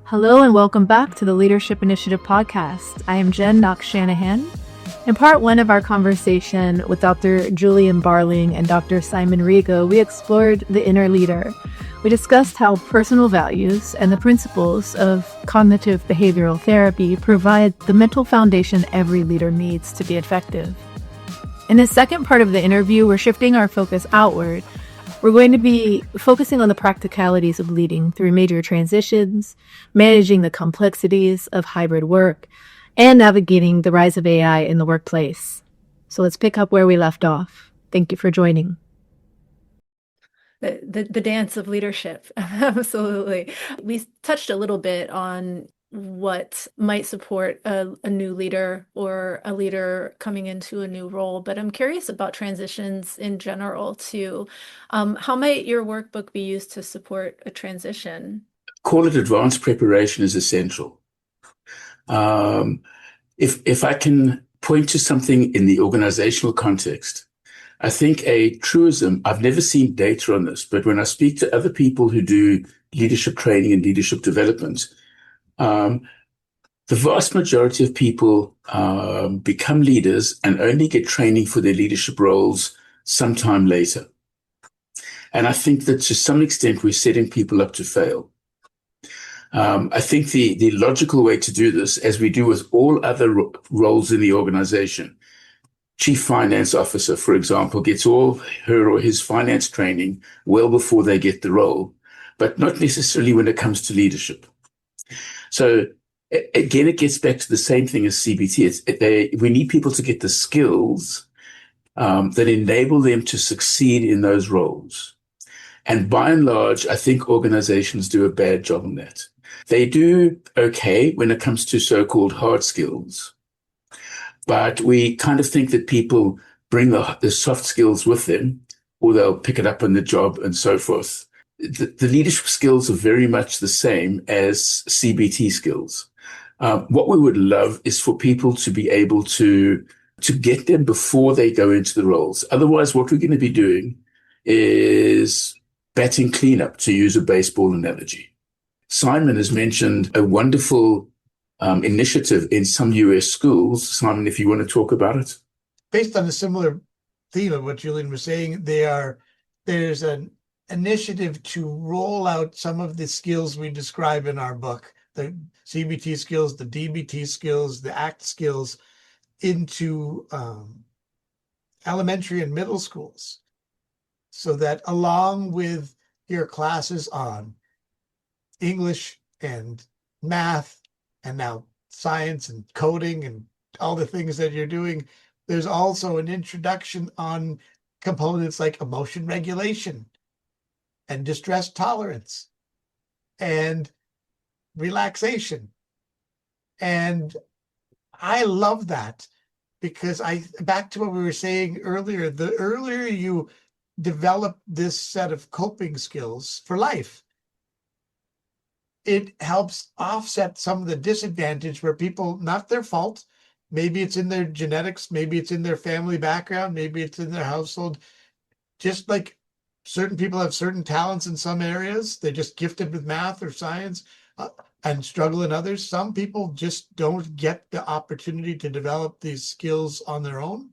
Hello and welcome back to the Leadership Initiative podcast. I am Jen Knox Shanahan. In part one of our conversation with Dr. Julian Barling and Dr. Simon Rego, we explored the inner leader. We discussed how personal values and the principles of cognitive behavioral therapy provide the mental foundation every leader needs to be effective. In the second part of the interview, we're shifting our focus outward. We're going to be focusing on the practicalities of leading through major transitions, managing the complexities of hybrid work, and navigating the rise of AI in the workplace. So let's pick up where we left off. Thank you for joining. The dance of leadership. Absolutely. We touched a little bit on what might support a new leader or a leader coming into a new role, but I'm curious about transitions in general too. How might your workbook be used to support a transition? Call it advanced preparation is essential. If I can point to something in the organizational context, I think a truism, I've never seen data on this, but when I speak to other people who do leadership training and leadership development, the vast majority of people become leaders and only get training for their leadership roles sometime later. And I think that to some extent, we're setting people up to fail. I think the logical way to do this, as we do with all other roles in the organization, Chief Finance Officer, for example, gets all her or his finance training well before they get the role, but not necessarily when it comes to leadership. So again, it gets back to the same thing as CBT. We need people to get the skills that enable them to succeed in those roles. And by and large, I think organizations do a bad job on that. They do okay when it comes to so-called hard skills, but we kind of think that people bring the soft skills with them, or they'll pick it up on the job and so forth. The leadership skills are very much the same as CBT skills. What we would love is for people to be able to get them before they go into the roles. Otherwise, what we're going to be doing is batting cleanup, to use a baseball analogy. Simon has mentioned a wonderful initiative in some US schools. Simon, if you want to talk about it. Based on a similar theme of what Julian was saying, there's an initiative to roll out some of the skills we describe in our book, the CBT skills, the DBT skills, the ACT skills, into elementary and middle schools, so that along with your classes on English and math and now science and coding and all the things that you're doing, there's also an introduction on components like emotion regulation and distress tolerance and relaxation. And I love that, because back to what we were saying earlier, the earlier you develop this set of coping skills for life, it helps offset some of the disadvantage where people, not their fault, maybe it's in their genetics, maybe it's in their family background, maybe it's in their household, just like certain people have certain talents in some areas, they're just gifted with math or science and struggle in others. Some people just don't get the opportunity to develop these skills on their own.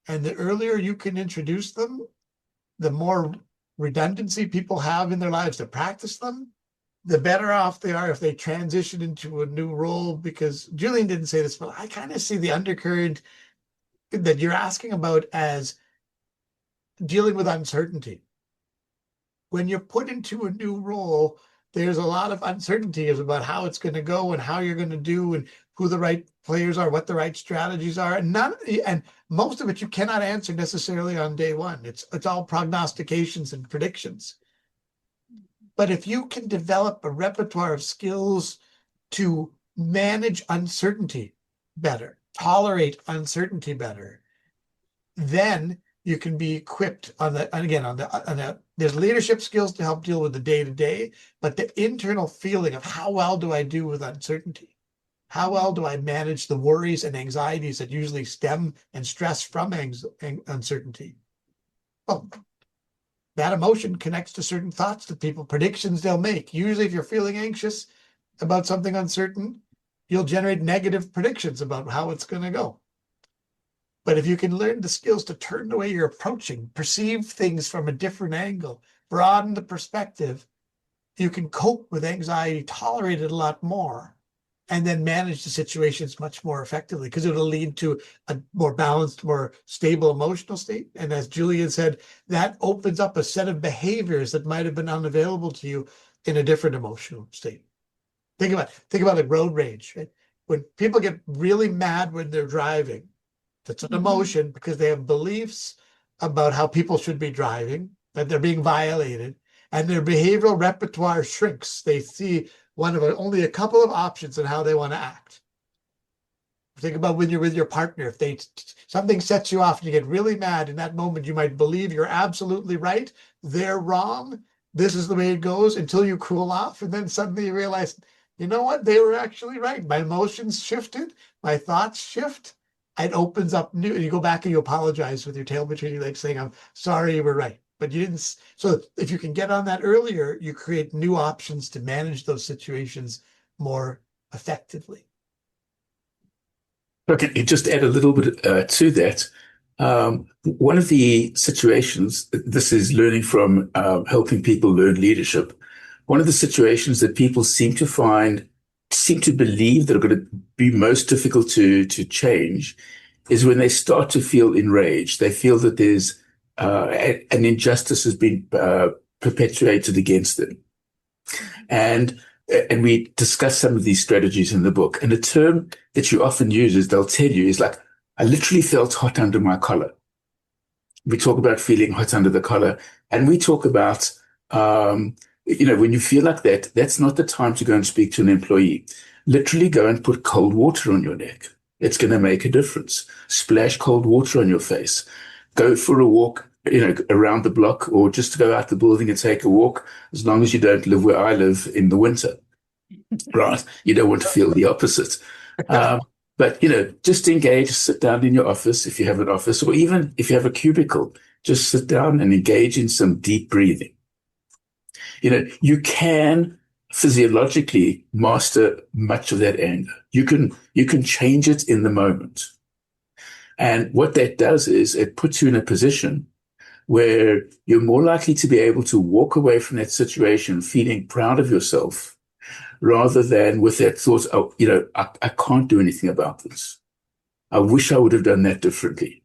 And the earlier you can introduce them, the more redundancy people have in their lives to practice them, the better off they are if they transition into a new role. Because Julian didn't say this, but I kind of see the undercurrent that you're asking about as dealing with uncertainty. When you're put into a new role, there's a lot of uncertainty about how it's going to go and how you're going to do and who the right players are, what the right strategies are. And most of it you cannot answer necessarily on day one. It's all prognostications and predictions. But if you can develop a repertoire of skills to manage uncertainty better, tolerate uncertainty better, then you can be equipped on the, and again, on the there's leadership skills to help deal with the day-to-day, but the internal feeling of how well do I do with uncertainty? How well do I manage the worries and anxieties that usually stem and stress from uncertainty? Well, that emotion connects to certain thoughts that people, predictions they'll make. Usually if you're feeling anxious, about something uncertain, you'll generate negative predictions about how it's going to go. But if you can learn the skills to turn the way you're approaching, perceive things from a different angle, broaden the perspective, you can cope with anxiety, tolerate it a lot more, and then manage the situations much more effectively, because it'll lead to a more balanced, more stable emotional state. And as Julian said, that opens up a set of behaviors that might have been unavailable to you in a different emotional state. Think about like road rage, right? When people get really mad when they're driving, that's an emotion because they have beliefs about how people should be driving, that they're being violated, and their behavioral repertoire shrinks. They see only a couple of options on how they want to act. Think about when you're with your partner. If something sets you off and you get really mad, in that moment you might believe you're absolutely right, they're wrong, this is the way it goes, until you cool off, and then suddenly you realize, you know what, they were actually right. My emotions shifted, my thoughts shift. It opens up new, and you go back and you apologize with your tail between your legs, saying, I'm sorry, you were right, but you didn't. So if you can get on that earlier, you create new options to manage those situations more effectively. Okay, just add a little bit to that. One of the situations, this is learning from helping people learn leadership. One of the situations that people seem to believe that are going to be most difficult to change is when they start to feel enraged. They feel that there's an injustice has been perpetuated against them. And we discuss some of these strategies in the book. And the term that you often use is, they'll tell you, is like, I literally felt hot under my collar. We talk about feeling hot under the collar. And we talk about, when you feel like that, that's not the time to go and speak to an employee. Literally go and put cold water on your neck. It's going to make a difference. Splash cold water on your face. Go for a walk, around the block, or just go out the building and take a walk, as long as you don't live where I live in the winter, right? You don't want to feel the opposite. But, just engage, sit down in your office, if you have an office, or even if you have a cubicle, just sit down and engage in some deep breathing. You can physiologically master much of that anger. You can change it in the moment. And what that does is it puts you in a position where you're more likely to be able to walk away from that situation feeling proud of yourself, rather than with that thought, I can't do anything about this. I wish I would have done that differently.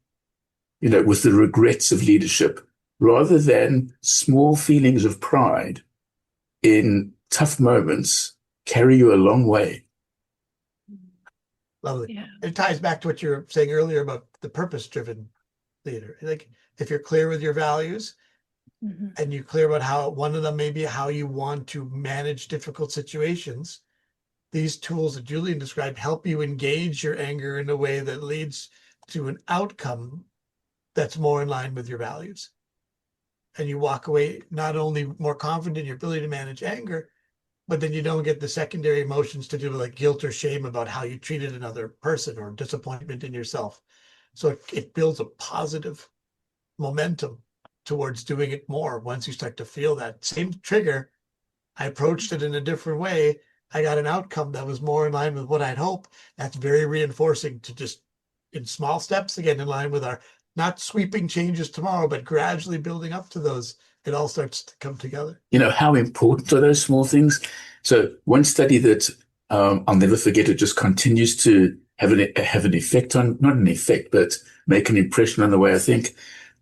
With the regrets of leadership, rather than small feelings of pride in tough moments carry you a long way. Lovely. Yeah. It ties back to what you were saying earlier about the purpose-driven leader. Like, if you're clear with your values, and you're clear about how one of them may be how you want to manage difficult situations, these tools that Julian described help you engage your anger in a way that leads to an outcome that's more in line with your values. And you walk away not only more confident in your ability to manage anger, but then you don't get the secondary emotions to do with like guilt or shame about how you treated another person, or disappointment in yourself. So it builds a positive momentum towards doing it more. Once you start to feel that same trigger, I approached it in a different way, I got an outcome that was more in line with what I'd hoped. That's very reinforcing to just, in small steps, again, in line with our not sweeping changes tomorrow, but gradually building up to those. It all starts to come together. How important are those small things? So one study that I'll never forget, it just continues to have an effect on, not an effect, but make an impression on the way I think.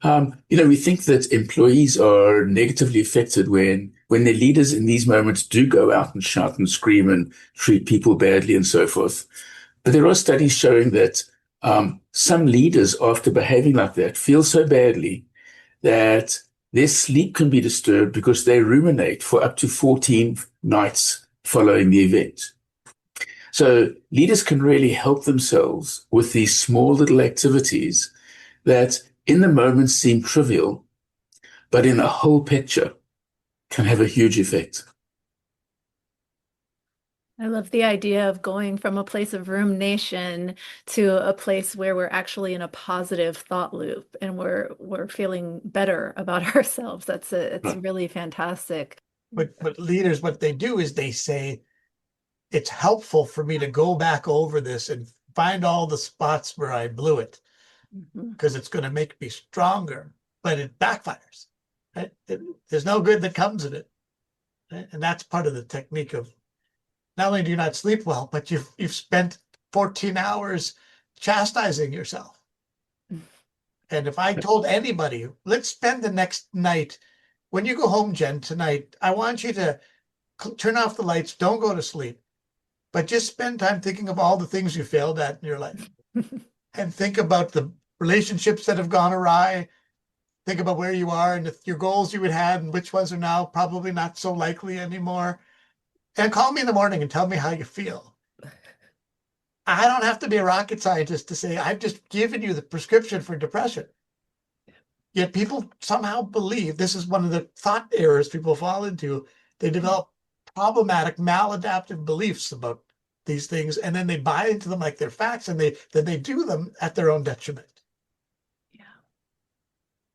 We think that employees are negatively affected when their leaders in these moments do go out and shout and scream and treat people badly and so forth. But there are studies showing that some leaders, after behaving like that, feel so badly that their sleep can be disturbed because they ruminate for up to 14 nights following the event. So leaders can really help themselves with these small little activities that in the moment seem trivial, but in the whole picture can have a huge effect. I love the idea of going from a place of rumination to a place where we're actually in a positive thought loop and we're feeling better about ourselves. It's really fantastic. But leaders, what they do is they say, it's helpful for me to go back over this and find all the spots where I blew it, because it's going to make me stronger, but it backfires. Right? There's no good that comes of it. Right? And that's part of the technique of, not only do you not sleep well, but you've spent 14 hours chastising yourself. And if I told anybody, let's spend the next night, when you go home, Jen, tonight, I want you to turn off the lights, don't go to sleep, but just spend time thinking of all the things you failed at in your life. And think about the relationships that have gone awry. Think about where you are and your goals you had had and which ones are now probably not so likely anymore. And call me in the morning and tell me how you feel. I don't have to be a rocket scientist to say I've just given you the prescription for depression. Yet people somehow believe, this is one of the thought errors people fall into. They develop problematic, maladaptive beliefs about these things, and then they buy into them like they're facts, and then they do them at their own detriment.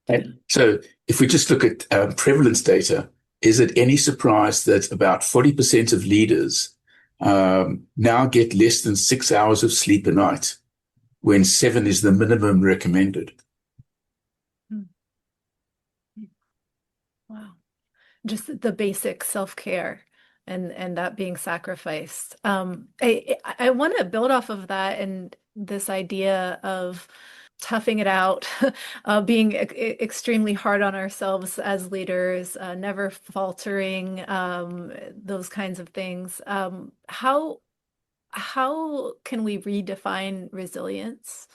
And so if we just look at prevalence data, is it any surprise that about 40% of leaders now get less than 6 hours of sleep a night, when 7 is the minimum recommended? Wow. Just the basic self-care and that being sacrificed. I want to build off of that and this idea of toughing it out, being extremely hard on ourselves as leaders, never faltering, those kinds of things. How can we redefine resilience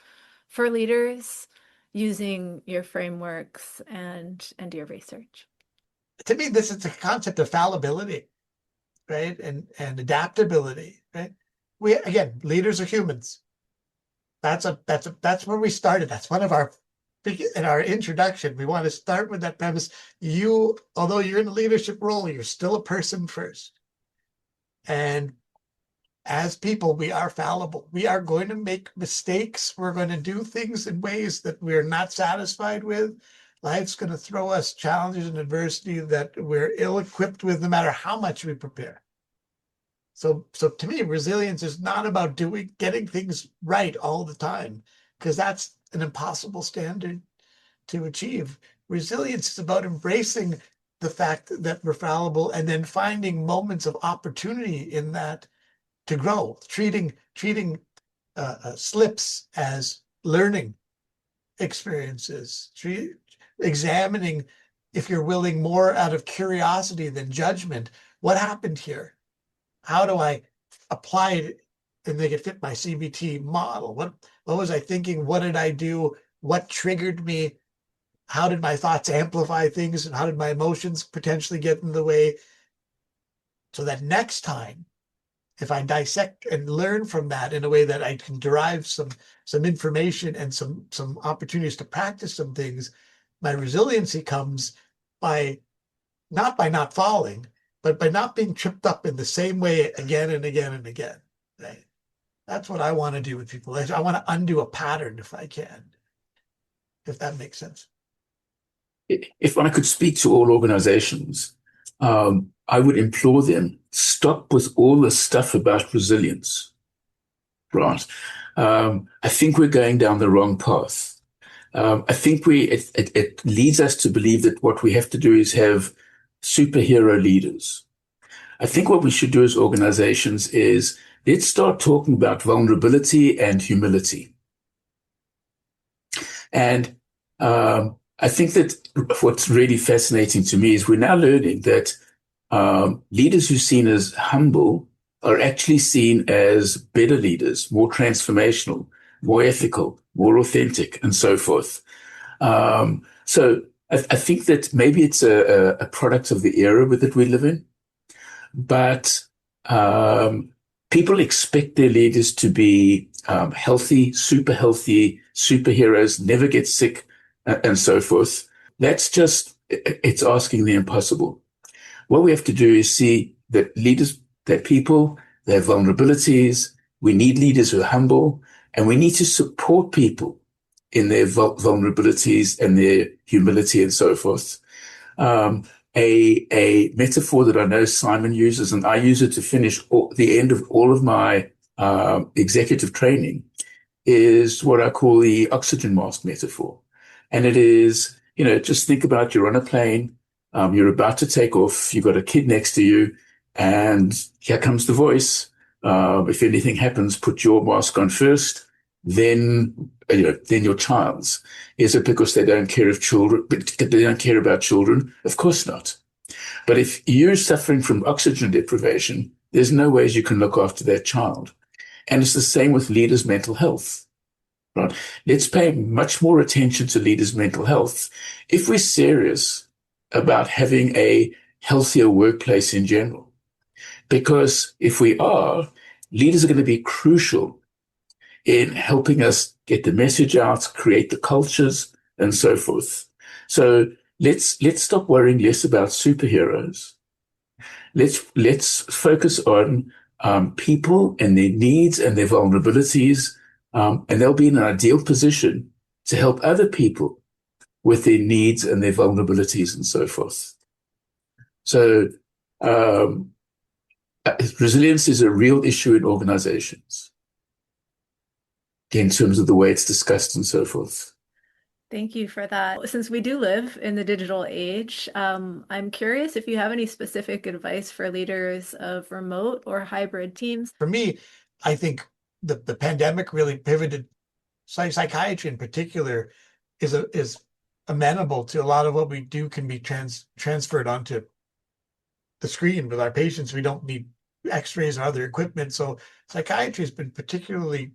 for leaders using your frameworks and your research? To me, this is a concept of fallibility, right? And adaptability, right? Again, leaders are humans. That's where we started. That's one of in our introduction. We want to start with that premise. Although you're in a leadership role, you're still a person first. And as people, we are fallible. We are going to make mistakes. We're going to do things in ways that we're not satisfied with. Life's going to throw us challenges and adversity that we're ill-equipped with, no matter how much we prepare. So to me, resilience is not about getting things right all the time, because that's an impossible standard to achieve. Resilience is about embracing the fact that we're fallible and then finding moments of opportunity in that to grow, treating slips as learning experiences, examining, if you're willing, more out of curiosity than judgment. What happened here? How do I apply it and make it fit my CBT model? What was I thinking? What did I do? What triggered me? How did my thoughts amplify things? And how did my emotions potentially get in the way? So that next time, if I dissect and learn from that in a way that I can derive some information and some opportunities to practice some things, my resiliency comes not by not falling, but by not being tripped up in the same way again and again and again. Right? That's what I want to do with people. I want to undo a pattern if I can, if that makes sense. If I could speak to all organizations, I would implore them, stop with all the stuff about resilience. Right. I think we're going down the wrong path. I think it leads us to believe that what we have to do is have superhero leaders. I think what we should do as organizations is let's start talking about vulnerability and humility. And I think that what's really fascinating to me is we're now learning that leaders who are seen as humble are actually seen as better leaders, more transformational, more ethical, more authentic, and so forth. So I think that maybe it's a product of the era that we live in, but people expect their leaders to be healthy, superheroes, never get sick, and so forth. That's it's asking the impossible. What we have to do is see that leaders, that people, their vulnerabilities. We need leaders who are humble, and we need to support people in their vulnerabilities and their humility and so forth. And a metaphor that I know Simon uses, and I use it to finish the end of all of my executive training, is what I call the oxygen mask metaphor. And it is, just think about you're on a plane, you're about to take off, you've got a kid next to you, and here comes the voice. If anything happens, put your mask on first, then your child's. Is it because they don't care of children? They don't care about children? Of course not. But if you're suffering from oxygen deprivation, there's no ways you can look after that child. And it's the same with leaders' mental health. Right? Let's pay much more attention to leaders' mental health if we're serious about having a healthier workplace in general. Because if we are, leaders are going to be crucial in helping us get the message out, create the cultures, and so forth. So let's stop worrying less about superheroes. Let's focus on people and their needs and their vulnerabilities, and they'll be in an ideal position to help other people with their needs and their vulnerabilities and so forth. So resilience is a real issue in organizations in terms of the way it's discussed and so forth. Thank you for that. Since we do live in the digital age, I'm curious if you have any specific advice for leaders of remote or hybrid teams. For me, I think the pandemic really pivoted. Psychiatry in particular is amenable to a lot of what we do can be transferred onto the screen with our patients. We don't need x-rays or other equipment. So psychiatry has been particularly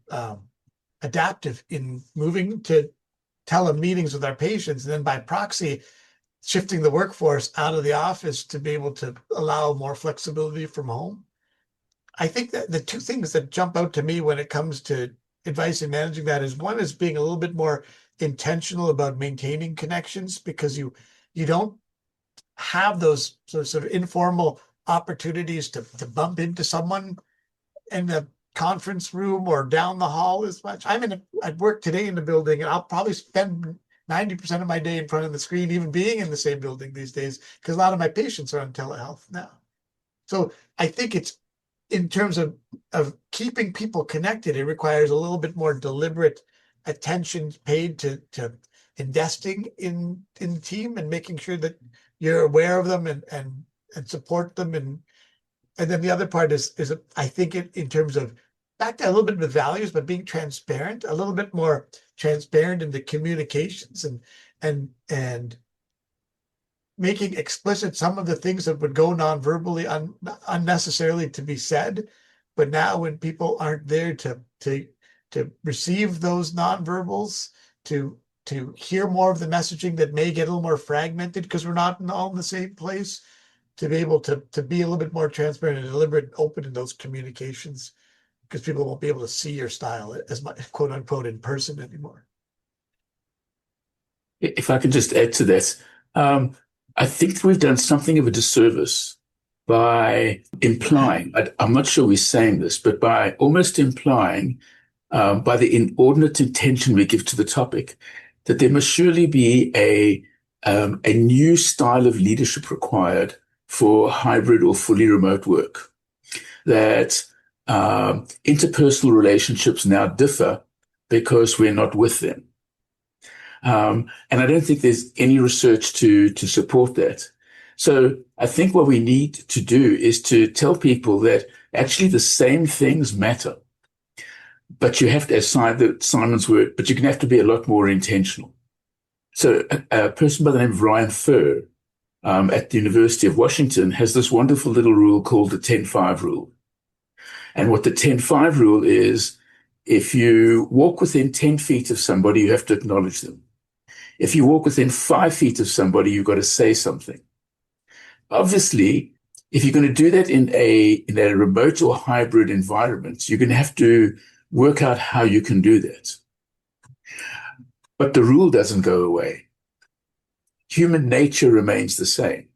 adaptive in moving to telemeetings with our patients, and then by proxy, shifting the workforce out of the office to be able to allow more flexibility from home. I think that the two things that jump out to me when it comes to advice in managing that is, one is being a little bit more intentional about maintaining connections, because you don't have those sort of informal opportunities to bump into someone in the conference room or down the hall as much. I'd work today in the building, and I'll probably spend 90% of my day in front of the screen, even being in the same building these days, because a lot of my patients are on telehealth now. So I think it's, in terms of keeping people connected, it requires a little bit more deliberate attention paid to investing in the team and making sure that you're aware of them and support them. And then the other part is I think in terms of, back to a little bit with values, but being transparent, a little bit more transparent in the communications and making explicit some of the things that would go non-verbally unnecessarily to be said. But now when people aren't there to receive those non-verbals, to hear more of the messaging that may get a little more fragmented because we're not all in the same place, to be able to be a little bit more transparent and deliberate and open in those communications, because people won't be able to see your style as much, quote unquote, in person anymore. If I could just add to that, I think we've done something of a disservice by implying, I'm not sure we're saying this, but by almost implying, by the inordinate intention we give to the topic, that there must surely be a new style of leadership required for hybrid or fully remote work, that interpersonal relationships now differ because we're not with them. And I don't think there's any research to support that. So I think what we need to do is to tell people that actually the same things matter, but you have to, as Simon's word, but you can have to be a lot more intentional. So a person by the name of Ryan Furr at the University of Washington has this wonderful little rule called the 10-5 rule. And what the 10-5 rule is, if you walk within 10 feet of somebody, you have to acknowledge them. If you walk within 5 feet of somebody, you've got to say something. Obviously, if you're going to do that in a remote or hybrid environment, you're going to have to work out how you can do that. But the rule doesn't go away. Human nature remains the same.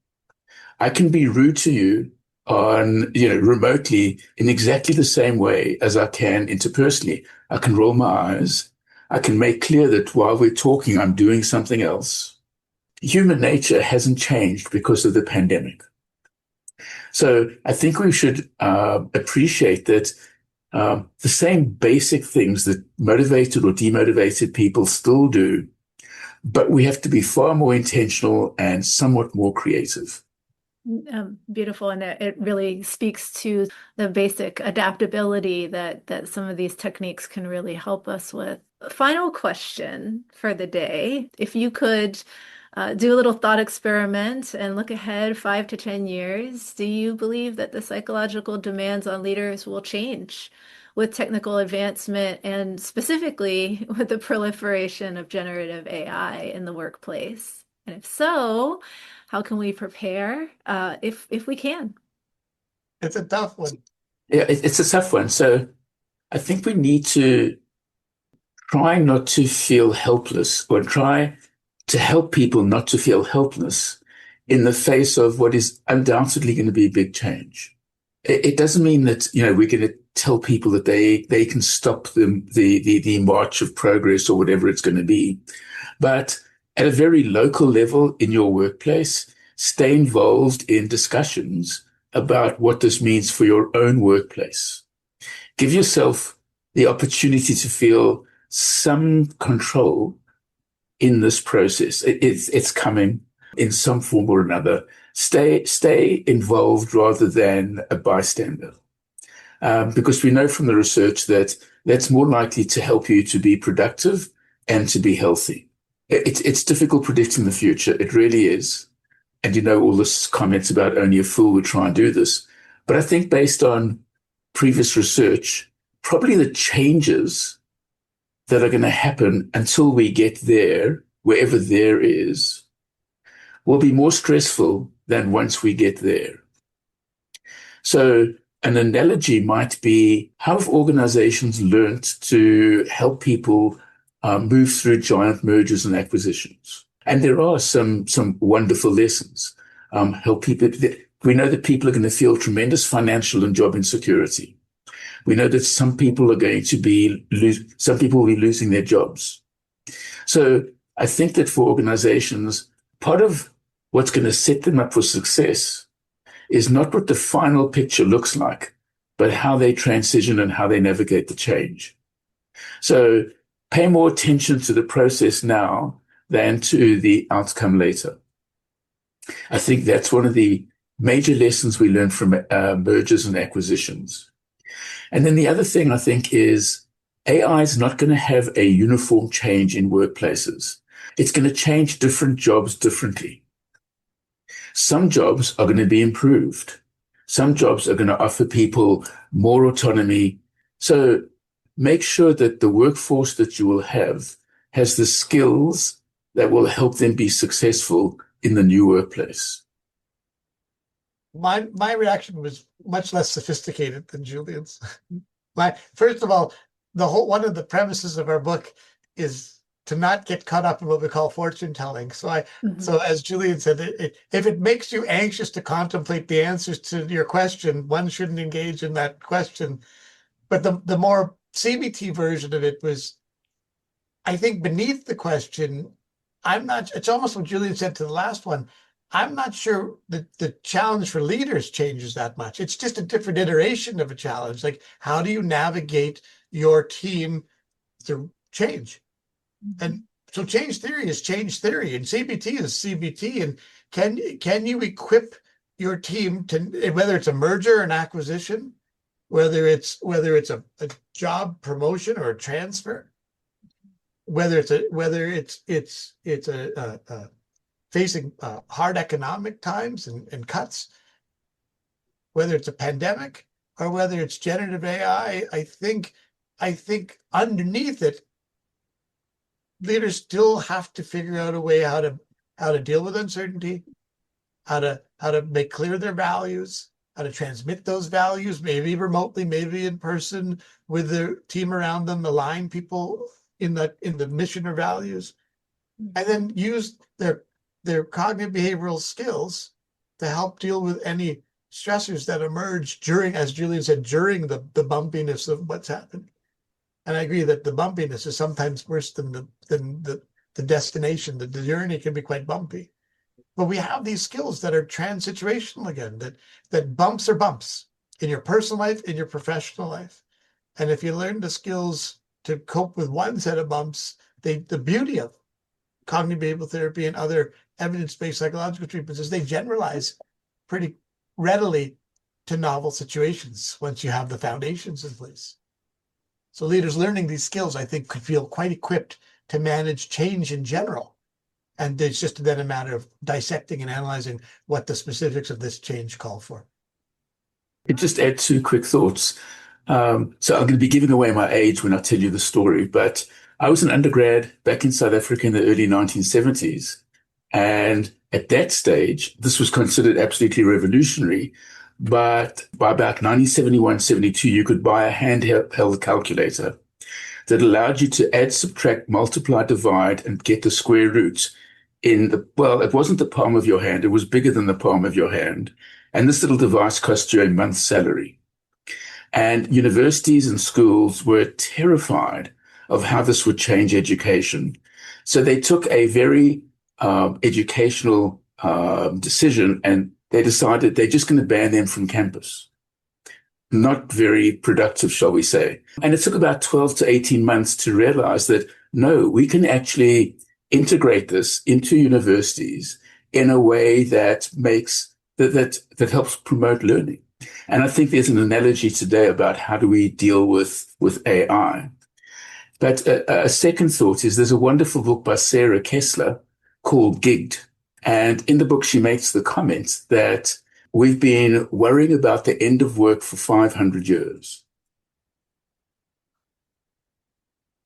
I can be rude to you remotely in exactly the same way as I can interpersonally. I can roll my eyes. I can make clear that while we're talking, I'm doing something else. human nature hasn't changed because of the pandemic. So I think we should appreciate that the same basic things that motivated or demotivated people still do, but we have to be far more intentional and somewhat more creative. Beautiful. And it really speaks to the basic adaptability that some of these techniques can really help us with. Final question for the day. If you could do a little thought experiment and look ahead 5 to 10 years, do you believe that the psychological demands on leaders will change with technical advancement and specifically with the proliferation of generative AI in the workplace? And if so, how can we prepare if we can? It's a tough one. Yeah, it's a tough one. So I think we need to try not to feel helpless, or try to help people not to feel helpless in the face of what is undoubtedly going to be a big change. It doesn't mean that, we're going to tell people that they can stop the march of progress or whatever it's going to be. But at a very local level in your workplace, stay involved in discussions about what this means for your own workplace. Give yourself the opportunity to feel some control in this process. It's coming in some form or another. Stay involved rather than a bystander. Because we know from the research that that's more likely to help you to be productive and to be healthy. It's difficult predicting the future. It really is. And all this comments about only a fool would try and do this. But I think based on previous research, probably the changes that are going to happen until we get there, wherever there is, will be more stressful than once we get there. So an analogy might be, how have organizations learned to help people move through giant mergers and acquisitions? And there are some wonderful lessons. Help people. We know that people are going to feel tremendous financial and job insecurity. We know that some people will be losing their jobs. So I think that for organizations, part of what's going to set them up for success is not what the final picture looks like, but how they transition and how they navigate the change. So pay more attention to the process now than to the outcome later. I think that's one of the major lessons we learned from mergers and acquisitions. And then the other thing I think is AI is not going to have a uniform change in workplaces. It's going to change different jobs differently. Some jobs are going to be improved. Some jobs are going to offer people more autonomy. So make sure that the workforce that you will have has the skills that will help them be successful in the new workplace. My reaction was much less sophisticated than Julian's. First of all, one of the premises of our book is to not get caught up in what we call fortune telling. So as Julian said, if it makes you anxious to contemplate the answers to your question, one shouldn't engage in that question. But the more CBT version of it was, I think beneath the question, it's almost what Julian said to the last one. I'm not sure that the challenge for leaders changes that much. It's just a different iteration of a challenge. Like, how do you navigate your team through change? And so change theory is change theory, and CBT is CBT. And can you equip your team to, whether it's a merger or an acquisition, whether it's a job promotion or a transfer, whether it's facing hard economic times and cuts, whether it's a pandemic or whether it's generative AI, I think underneath it, leaders still have to figure out a way how to deal with uncertainty, how to make clear their values, how to transmit those values, maybe remotely, maybe in person with their team around them, align people in the mission or values, and then use their cognitive behavioral skills to help deal with any stressors that emerge during, as Julian said, during the bumpiness of what's happened. And I agree that the bumpiness is sometimes worse than the destination. The journey can be quite bumpy. But we have these skills that are transsituational again, that bumps are bumps in your personal life, in your professional life. And if you learn the skills to cope with one set of bumps, the beauty of cognitive behavioral therapy and other evidence-based psychological treatments is they generalize pretty readily to novel situations once you have the foundations in place. So leaders learning these skills, I think, could feel quite equipped to manage change in general. And it's just then a matter of dissecting and analyzing what the specifics of this change call for. It just add two quick thoughts. So I'm going to be giving away my age when I tell you the story, but I was an undergrad back in South Africa in the early 1970s. And at that stage, this was considered absolutely revolutionary. But by about 1971, 72, you could buy a handheld calculator that allowed you to add, subtract, multiply, divide, and get the square root it wasn't the palm of your hand. It was bigger than the palm of your hand. And this little device cost you a month's salary. And universities and schools were terrified of how this would change education. So they took a very educational decision, and they decided they're just going to ban them from campus. Not very productive, shall we say. And it took about 12 to 18 months to realize that, no, we can actually integrate this into universities in a way that that helps promote learning. And I think there's an analogy today about how do we deal with AI. But a second thought is there's a wonderful book by Sarah Kessler called Gigged. And in the book, she makes the comment that we've been worrying about the end of work for 500 years.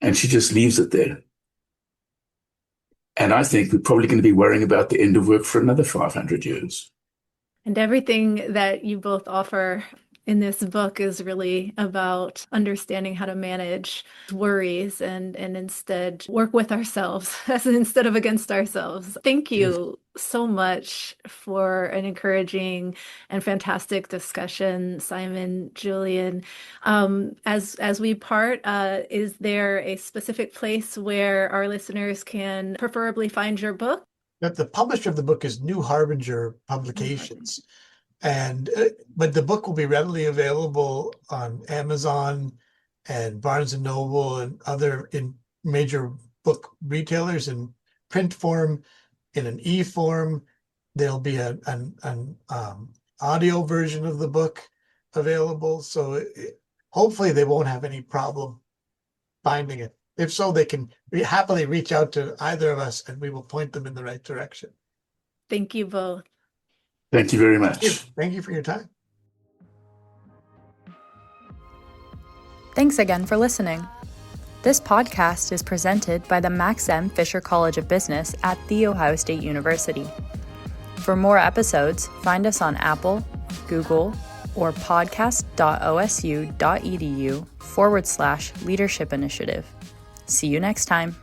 And she just leaves it there. And I think we're probably going to be worrying about the end of work for another 500 years. And everything that you both offer in this book is really about understanding how to manage worries and instead work with ourselves instead of against ourselves. Thank you so much for an encouraging and fantastic discussion, Simon, Julian. As we part, is there a specific place where our listeners can preferably find your book? The publisher of the book is New Harbinger Publications. But the book will be readily available on Amazon and Barnes and Noble and other major book retailers in print form, in an e-form. There'll be an audio version of the book available. So hopefully they won't have any problem finding it. If so, they can happily reach out to either of us and we will point them in the right direction. Thank you both. Thank you very much. Thank you for your time. Thanks again for listening. This podcast is presented by the Max M. Fisher College of Business at The Ohio State University. For more episodes, find us on Apple, Google, or podcast.osu.edu/leadership initiative. See you next time.